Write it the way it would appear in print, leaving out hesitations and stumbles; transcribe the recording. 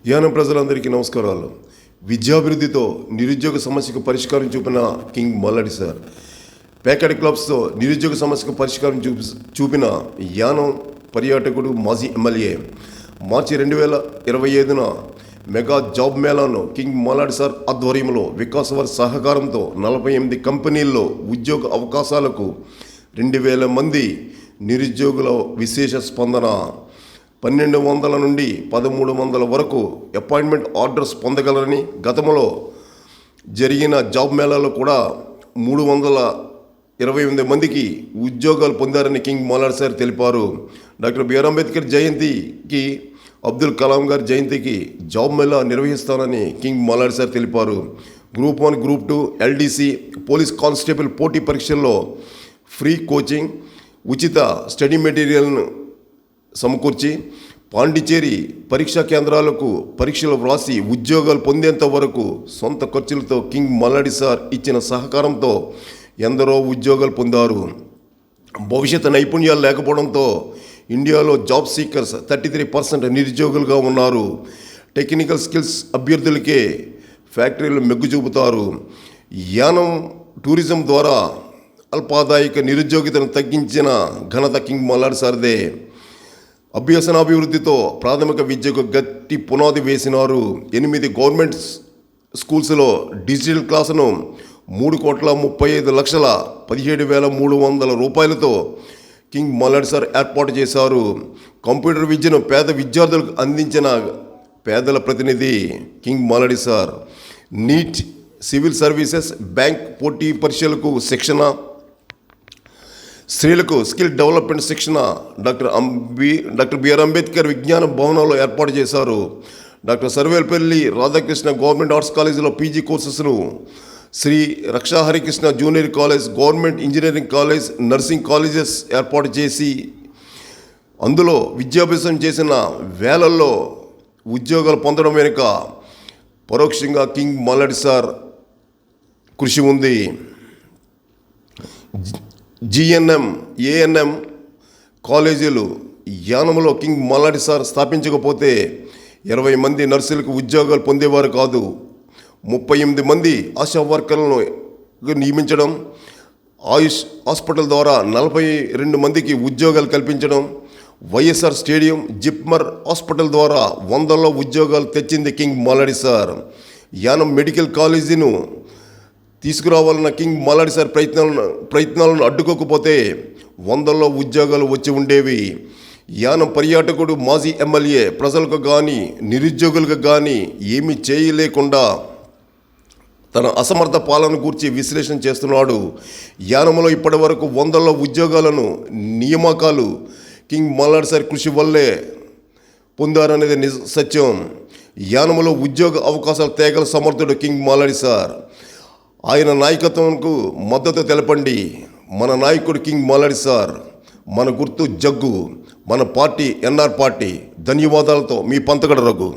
యానం ప్రజలందరికీ నమస్కారాలు. విద్యాభివృద్ధితో నిరుద్యోగ సమస్యకు పరిష్కారం చూపిన కింగ్ మల్లాడి సార్. ప్యాకెట్ క్లబ్స్తో నిరుద్యోగ సమస్యకు పరిష్కారం చూపిన యానం పర్యాటకుడు, మాజీ ఎమ్మెల్యే. మార్చి 2025 మెగా జాబ్ మేళాను కింగ్ మల్లాడి సార్ ఆధ్వర్యంలో వికాసవర్ సహకారంతో 48 కంపెనీల్లో ఉద్యోగ అవకాశాలకు 2000 మంది నిరుద్యోగుల విశేష స్పందన. 1200 నుండి 1300 వరకు అపాయింట్మెంట్ ఆర్డర్స్ పొందగలరని గతంలో జరిగిన జాబ్ మేళాలో కూడా 328 మందికి ఉద్యోగాలు పొందారని కింగ్ మల్లాడి సార్ తెలిపారు. డాక్టర్ బిఆర్ అంబేద్కర్ జయంతికి, అబ్దుల్ కలాం గారి జయంతికి జాబ్ మేళా నిర్వహిస్తానని కింగ్ మల్లాడి సార్ తెలిపారు. Group 1, group 2, LDC, police constable పోటీ పరీక్షల్లో ఫ్రీ కోచింగ్, ఉచిత స్టడీ మెటీరియల్ను సమకూర్చి పాండిచేరి పరీక్షా కేంద్రాలకు పరీక్షలు వ్రాసి ఉద్యోగాలు పొందేంత వరకు సొంత ఖర్చులతో కింగ్ మల్లాడి సార్ ఇచ్చిన సహకారంతో ఎందరో ఉద్యోగాలు పొందారు. భవిష్యత్ నైపుణ్యాలు లేకపోవడంతో ఇండియాలో జాబ్ సీకర్స్ 33% నిరుద్యోగులుగా ఉన్నారు. టెక్నికల్ స్కిల్స్ అభ్యర్థులకే ఫ్యాక్టరీలు మెగ్గు చూపుతారు. యానం టూరిజం ద్వారా అల్పాదాయక నిరుద్యోగితను తగ్గించిన ఘనత కింగ్ మల్లాడి సార్దే. అభ్యసనాభివృద్ధితో ప్రాథమిక విద్యకు గట్టి పునాది వేసినారు. 8 గవర్నమెంట్ స్కూల్స్లో డిజిటల్ క్లాసును 3,35,17,300 రూపాయలతో కింగ్ మల్లాడి సార్ ఏర్పాటు చేశారు. కంప్యూటర్ విద్యను పేద విద్యార్థులకు అందించిన పేదల ప్రతినిధి king Malladi sir. NEET, civil services, bank పోటీ పరీక్షలకు శిక్షణ, స్త్రీలకు స్కిల్ డెవలప్మెంట్ శిక్షణ డాక్టర్ బిఆర్ అంబేద్కర్ విజ్ఞాన భవనంలో ఏర్పాటు చేశారు. Doctor Sarvepalli Radhakrishna government arts కాలేజీలో పీజీ కోర్సెస్ను, Sri Raksha Harikrishna junior college, government engineering college, nursing colleges ఏర్పాటు చేసి అందులో విద్యాభ్యాసం చేసిన వేలల్లో ఉద్యోగాలు పొందడం వెనుక పరోక్షంగా కింగ్ మల్లాడి సార్ కృషి ఉంది. జిఎన్ఎం, ఏఎన్ఎం కాలేజీలు యానంలో కింగ్ మల్లాడి సార్ స్థాపించకపోతే 20 మంది నర్సులకు ఉద్యోగాలు పొందేవారు కాదు. 38 మంది ఆశా వర్కర్లను నియమించడం, ఆయుష్ హాస్పిటల్ ద్వారా 42 మందికి ఉద్యోగాలు కల్పించడం, వైఎస్ఆర్ స్టేడియం, జిప్మర్ హాస్పిటల్ ద్వారా 100లో ఉద్యోగాలు తెచ్చింది king Malladi sir. Yanam medical కాలేజీను తీసుకురావాలన్న కింగ్ మల్లాడి సార్ ప్రయత్నాలను అడ్డుకోకపోతే 100లో ఉద్యోగాలు వచ్చి ఉండేవి. యానం పర్యాటకుడు, మాజీ ఎమ్మెల్యే ప్రజలకు కానీ నిరుద్యోగులకు కానీ ఏమీ చేయలేకుండా తన అసమర్థ పాలన గురించి విశ్లేషణ చేస్తున్నాడు. యానంలో ఇప్పటి వరకు 100లో ఉద్యోగాలను నియామకాలు కింగ్ మల్లాడి సార్ కృషి వల్లే పొందారనేది సత్యం. యానంలో ఉద్యోగ అవకాశాలు తేగల సమర్థుడు కింగ్ మల్లాడి సార్. ఆయన నాయకత్వంకు మద్దతు తెలపండి. మన నాయకుడు కింగ్ మల్లాడి సార్, మన గుర్తు జగ్గు, మన పార్టీ ఎన్ఆర్ పార్టీ. ధన్యవాదాలతో మీ పంతగడ రఘు.